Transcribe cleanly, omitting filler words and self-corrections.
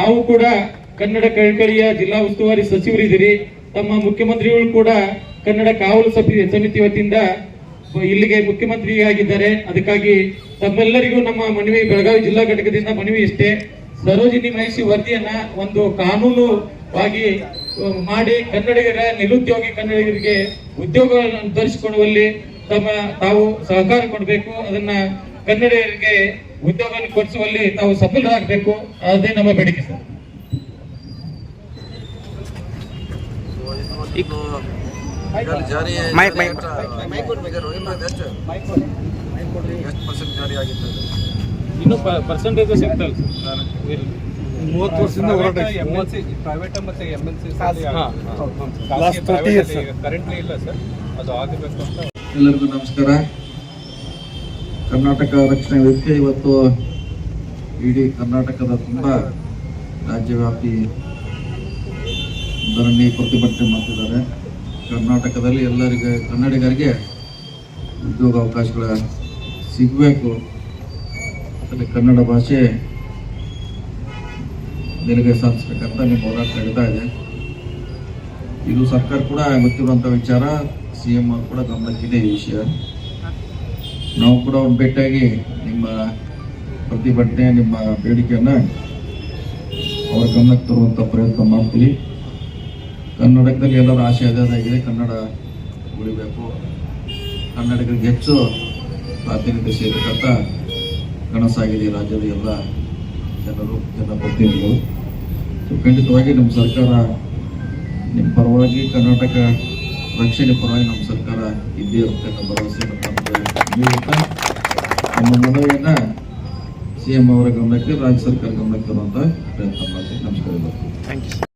ತಾವು ಕೂಡ ಕನ್ನಡ ಕಳಕಳಿಯ ಜಿಲ್ಲಾ ಉಸ್ತುವಾರಿ ಸಚಿವರಿದ್ದೀರಿ. ತಮ್ಮ ಮುಖ್ಯಮಂತ್ರಿಗಳು ಕೂಡ ಕನ್ನಡ ಕಾವಲು ಸಮಿತಿ ವತಿಯಿಂದ ಇಲ್ಲಿಗೆ ಮುಖ್ಯಮಂತ್ರಿಯಾಗಿದ್ದಾರೆ. ಅದಕ್ಕಾಗಿ ತಮ್ಮೆಲ್ಲರಿಗೂ ನಮ್ಮ ಮನವಿ, ಬೆಳಗಾವಿ ಜಿಲ್ಲಾ ಘಟಕದಿಂದ ಮನವಿ ಇಷ್ಟೇ, ಸರೋಜಿನಿ ಮಹಿಷಿ ವರದಿಯನ್ನ ಒಂದು ಕಾನೂನುವಾಗಿ ಮಾಡಿ ಕನ್ನಡಿಗರ ನಿರುದ್ಯೋಗಿ ಕನ್ನಡಿಗರಿಗೆ ಉದ್ಯೋಗಗಳನ್ನು ತರಿಸಿಕೊಡುವಲ್ಲಿ ತಾವು ಸಹಕಾರ ಕೊಡಬೇಕು. ಅದನ್ನ ಕನ್ನಡಿಗರಿಗೆ ಉದ್ಯೋಗ ಕೊಡಿಸುವಲ್ಲಿ ತಾವು ಸಫಲರಾಗಬೇಕು. ಅದೇ ನಮ್ಮ ಬೇಡಿಕೆ ಸರ್. ಇನ್ನು ಪರ್ಸೆಂಟೇಜ್ ಸಿಗ್ತಲ್ಲ ಸರ್, 30 ವರ್ಷದಿಂದ ಹೋರಾಟ ಪ್ರೈವೇಟ್ ಮತ್ತೆ MNC ಕರೆಂಟ್ಲಿ ಇಲ್ಲ ಸರ್, ಅದು ಆಗಬೇಕು ಅಂತ. ಎಲ್ಲರಿಗೂ ನಮಸ್ಕಾರ. ಕರ್ನಾಟಕ ರಕ್ಷಣಾ ವೇದಿಕೆ ಇವತ್ತು ಇಡೀ ಕರ್ನಾಟಕದ ತುಂಬ ರಾಜ್ಯವ್ಯಾಪಿ ಧರಣಿ ಪ್ರತಿಭಟನೆ ಮಾಡ್ತಿದ್ದಾರೆ. ಕರ್ನಾಟಕದಲ್ಲಿ ಕನ್ನಡಿಗರಿಗೆ ಉದ್ಯೋಗ ಅವಕಾಶಗಳ ಸಿಗಬೇಕು, ಅದರಲ್ಲಿ ಕನ್ನಡ ಭಾಷೆ ನೆಲೆಗೆ ಸಾಧಿಸ್ಬೇಕಂತ ನಿಮ್ಮ ಹೋರಾಟ ನಡೀತಾ ಇದೆ. ಇದು ಸರ್ಕಾರ ಕೂಡ ಗೊತ್ತಿರುವಂಥ ವಿಚಾರ, CM ಅವರು ಕೂಡ ಗಮನಕ್ಕಿದೆ ಈ ವಿಷಯ. ನಾವು ಕೂಡ ಒಂದು ಭೇಟಿಯಾಗಿ ನಿಮ್ಮ ಪ್ರತಿಭಟನೆ, ನಿಮ್ಮ ಬೇಡಿಕೆಯನ್ನು ಅವರ ಗಮನಕ್ಕೆ ತರುವಂಥ ಪ್ರಯತ್ನ ಮಾಡ್ತೀವಿ. ಕನ್ನಡದಲ್ಲಿ ಎಲ್ಲರ ಆಶೆ ಅದಾಗಿದೆ, ಕನ್ನಡ ಉಳಿಬೇಕು, ಕನ್ನಡಿಗರಿಗೆ ಹೆಚ್ಚು ಪ್ರಾತಿನಿಧ್ಯ ಸೇರಬೇಕಂತ ಕನಸಾಗಿದೆ ರಾಜ್ಯದ ಎಲ್ಲ ಜನಪ್ರತಿನಿಧಿಗಳು. ಖಂಡಿತವಾಗಿ ನಮ್ಮ ಸರ್ಕಾರ ನಿಮ್ಮ ಪರವಾಗಿ, ಕರ್ನಾಟಕ ರಕ್ಷಣೆ ಪರವಾಗಿ ನಮ್ಮ ಸರ್ಕಾರ ಇದ್ದೇ ಇರುತ್ತೆ ಅನ್ನೋ ಭರವಸೆಯನ್ನು ನೀಡುತ್ತಾ ನಮ್ಮ ಮನವಿಯನ್ನು CM ಅವರ ಗಮನಕ್ಕೆ, ರಾಜ್ಯ ಸರ್ಕಾರ ಗಮನಕ್ಕೆ ತರುವಂಥ ಪ್ರಯತ್ನ ಮಾಡ್ತೀವಿ. ನಮಸ್ಕಾರ.